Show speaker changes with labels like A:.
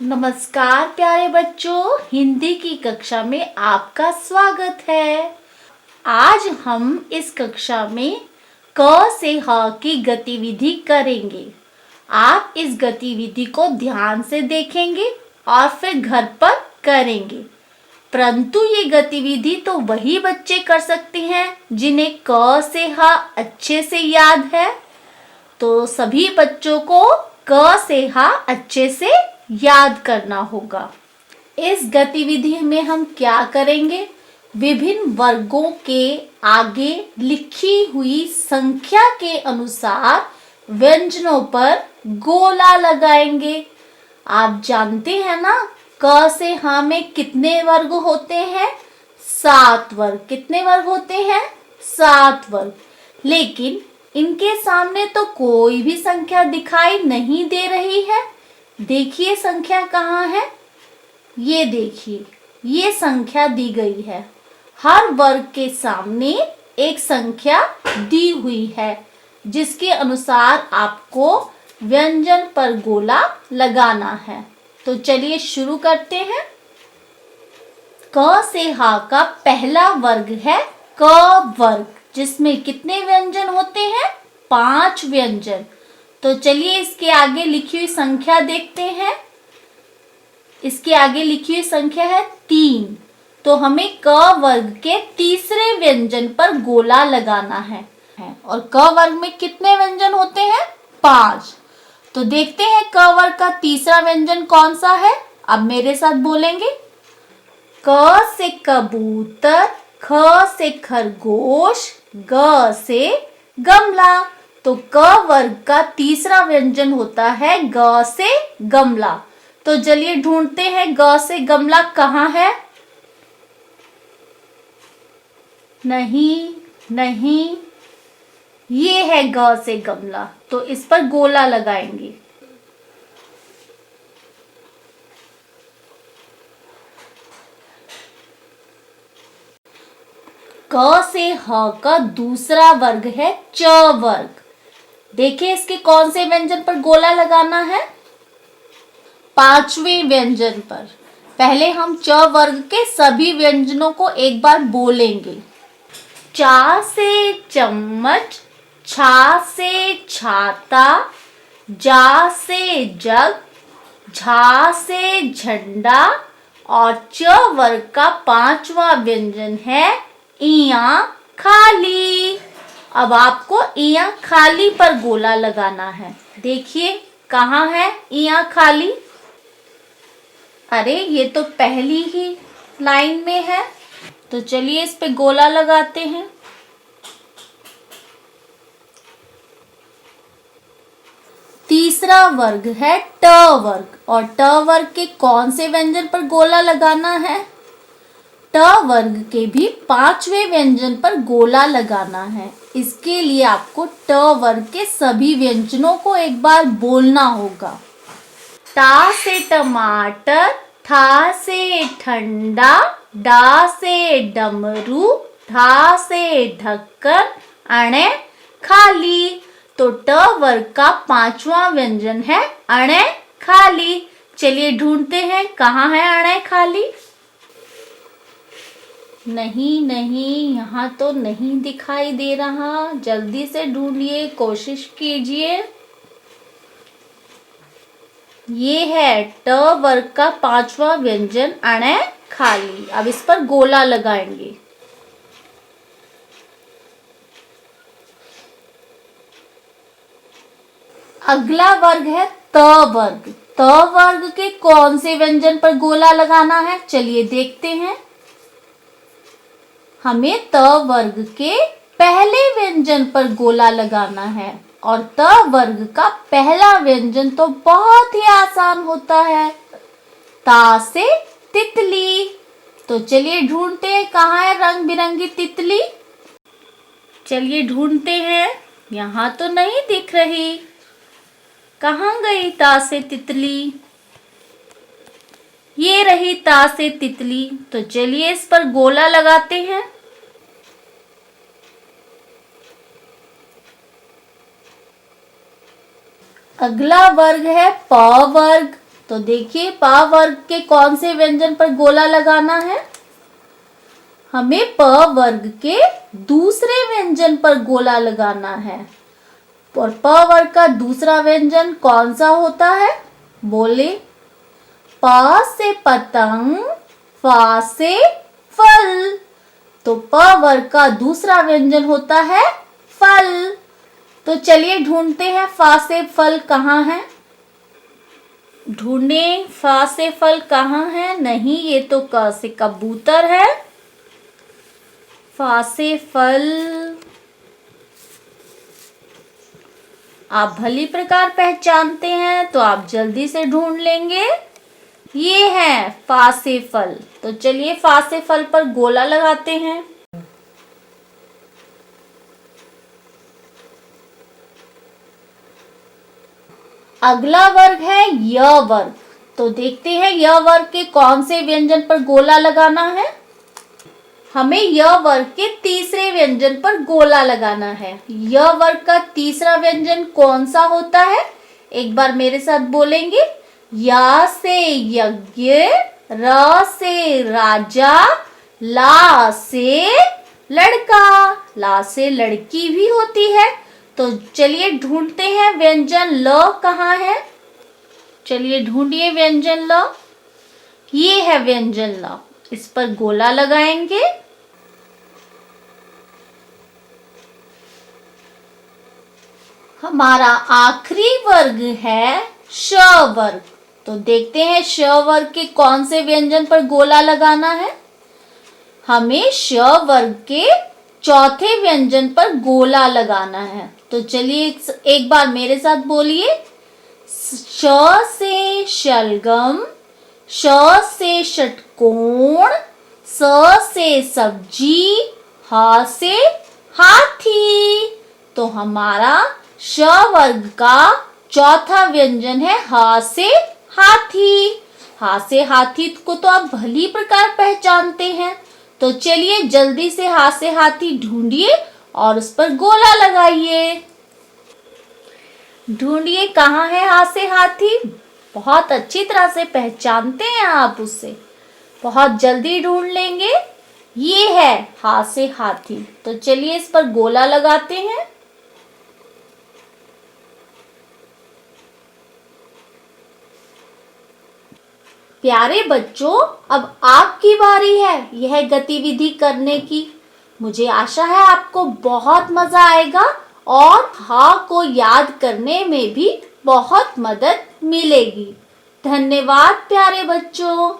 A: नमस्कार प्यारे बच्चों, हिंदी की कक्षा में आपका स्वागत है। आज हम इस कक्षा में क से ह की गतिविधि करेंगे। आप इस गतिविधि को ध्यान से देखेंगे और फिर घर पर करेंगे। परंतु ये गतिविधि तो वही बच्चे कर सकते हैं जिन्हें क से ह अच्छे से याद है। तो सभी बच्चों को क से ह अच्छे से याद करना होगा। इस गतिविधि में हम क्या करेंगे? विभिन्न वर्गों के आगे लिखी हुई संख्या के अनुसार व्यंजनों पर गोला लगाएंगे। आप जानते हैं ना, क से ह में कितने वर्ग होते हैं? 7 वर्ग। कितने वर्ग होते हैं? 7 वर्ग। लेकिन इनके सामने तो कोई भी संख्या दिखाई नहीं दे रही है। देखिए संख्या कहाँ है? ये देखिए, ये संख्या दी गई है। हर वर्ग के सामने एक संख्या दी हुई है जिसके अनुसार आपको व्यंजन पर गोला लगाना है। तो चलिए शुरू करते हैं। क से ह का पहला वर्ग है क वर्ग, जिसमें कितने व्यंजन होते हैं? 5 व्यंजन। तो चलिए इसके आगे लिखी हुई संख्या देखते हैं। इसके आगे लिखी हुई संख्या है 3। तो हमें क वर्ग के तीसरे व्यंजन पर गोला लगाना है। और क वर्ग में कितने व्यंजन होते हैं? 5। तो देखते हैं क वर्ग का तीसरा व्यंजन कौन सा है। अब मेरे साथ बोलेंगे। क से कबूतर, ख से खरगोश, ग से गमला। तो क वर्ग का तीसरा व्यंजन होता है ग से गमला। तो चलिए ढूंढते हैं ग से गमला कहाँ है। नहीं, ये है ग से गमला। तो इस पर गोला लगाएंगे। क से ह का दूसरा वर्ग है च वर्ग। देखिए इसके कौन से व्यंजन पर गोला लगाना है? 5वें व्यंजन पर। पहले हम च वर्ग के सभी व्यंजनों को एक बार बोलेंगे। चा से चम्मच, छा से छाता, जा से जग, झा से झंडा और च वर्ग का 5वां व्यंजन है इया खाली। अब आपको इया खाली पर गोला लगाना है। देखिए कहाँ है इया खाली? अरे ये तो पहली ही लाइन में है। तो चलिए इस पे गोला लगाते हैं। तीसरा वर्ग है ट वर्ग और ट वर्ग के कौन से व्यंजन पर गोला लगाना है? ट वर्ग के भी 5वें व्यंजन पर गोला लगाना है। इसके लिए आपको ट वर्ग के सभी व्यंजनों को एक बार बोलना होगा। टा से टमाटर, ठा से ठंडा, डा से डमरू, ढा से ढक्कन, अणे खाली। तो ट वर्ग का 5वां व्यंजन है अणे खाली। चलिए ढूंढते हैं कहाँ है अणे खाली। नहीं, यहाँ तो नहीं दिखाई दे रहा। जल्दी से ढूंढिए, कोशिश कीजिए। ये है ट वर्ग का 5वां व्यंजन अणे खाली। अब इस पर गोला लगाएंगे। अगला वर्ग है त वर्ग। त वर्ग के कौन से व्यंजन पर गोला लगाना है? चलिए देखते हैं। हमें त वर्ग के पहले व्यंजन पर गोला लगाना है और त वर्ग का पहला व्यंजन तो बहुत ही आसान होता है, ता से तितली। तो चलिए ढूंढते हैं कहाँ है रंग बिरंगी तितली। चलिए ढूंढते हैं। यहाँ तो नहीं दिख रही। कहाँ गई ता से तितली? ये रही ता से तितली। तो चलिए इस पर गोला लगाते हैं। अगला वर्ग है प वर्ग। तो देखिए प वर्ग के कौन से व्यंजन पर गोला लगाना है? हमें प वर्ग के दूसरे व्यंजन पर गोला लगाना है। और प वर्ग का दूसरा व्यंजन कौन सा होता है? बोले। प से पतंग, फ से फल। तो प वर्ग का दूसरा व्यंजन होता है फल। तो चलिए ढूंढते हैं फ से फल कहाँ है। ढूंढें फ से फल कहाँ है? नहीं, ये तो क से कबूतर है। फ से फल आप भली प्रकार पहचानते हैं तो आप जल्दी से ढूंढ लेंगे। ये है फ से फल। तो चलिए फ से फल पर गोला लगाते हैं। अगला वर्ग है य वर्ग। तो देखते हैं य वर्ग के कौन से व्यंजन पर गोला लगाना है। हमें य वर्ग के तीसरे व्यंजन पर गोला लगाना है। य वर्ग का तीसरा व्यंजन कौन सा होता है? एक बार मेरे साथ बोलेंगे। या से यज्ञ, र से राजा, ला से लड़का। ला से लड़की भी होती है। तो चलिए ढूंढते हैं व्यंजन ल कहाँ है। चलिए ढूंढिए व्यंजन ल। ये है व्यंजन ल। इस पर गोला लगाएंगे। हमारा आखिरी वर्ग है श वर्ग। तो देखते हैं श वर्ग के कौन से व्यंजन पर गोला लगाना है। हमें श वर्ग के चौथे व्यंजन पर गोला लगाना है। तो चलिए एक बार मेरे साथ बोलिए। श से शलगम, श से षटकोण, स से सब्जी, ह से हाथी। तो हमारा श वर्ग का चौथा व्यंजन है ह से हाथी। ह से हाथी को तो आप भली प्रकार पहचानते हैं। तो चलिए जल्दी से ह से हाथी ढूंढिए और उस पर गोला लगाइए। ढूंढिए कहाँ है ह से हाथी। बहुत अच्छी तरह से पहचानते हैं आप उसे। बहुत जल्दी ढूंढ लेंगे। ये है ह से हाथी। तो चलिए इस पर गोला लगाते हैं। प्यारे बच्चों, अब आपकी बारी है यह गतिविधि करने की। मुझे आशा है आपको बहुत मजा आएगा और हा को याद करने में भी बहुत मदद मिलेगी। धन्यवाद प्यारे बच्चों।